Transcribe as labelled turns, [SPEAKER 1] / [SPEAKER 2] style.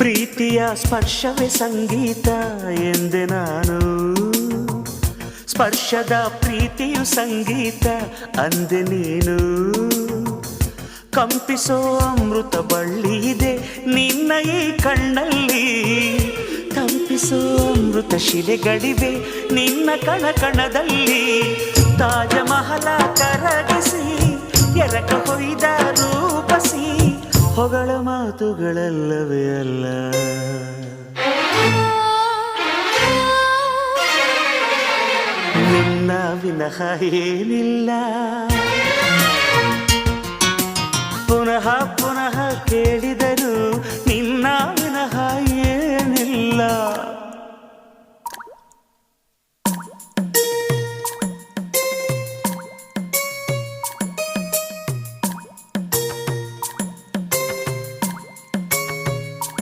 [SPEAKER 1] ಪ್ರೀತಿಯ ಸ್ಪರ್ಶವೇ ಸಂಗೀತ ಎಂದೆ ನಾನು, ಸ್ಪರ್ಶದ ಪ್ರೀತಿಯು ಸಂಗೀತ ಅಂದೆ ನೀನು. ಕಂಪಿಸೋ ಅಮೃತ ಬಳ್ಳಿ ಇದೆ ನಿನ್ನ ಈ ಕಣ್ಣಲ್ಲಿ, ಕಂಪಿಸೋ ಅಮೃತ ಶಿಲೆಗಳಿವೆ ನಿನ್ನ ಕಣ ಕಣದಲ್ಲಿ. ತಾಜ ಮಹಲ ಕರಗಿಸಿ ಎರಕ ಹೊಯ್ದ ರೂಪಸಿ, ಹೊಗಳ ಮಾತುಗಳಲ್ಲವೇ ಅಲ್ಲ. ನಿನ್ನ ವಿನಃ ಏನಿಲ್ಲ, ಪುನಃ ಪುನಃ ಕೇಳಿ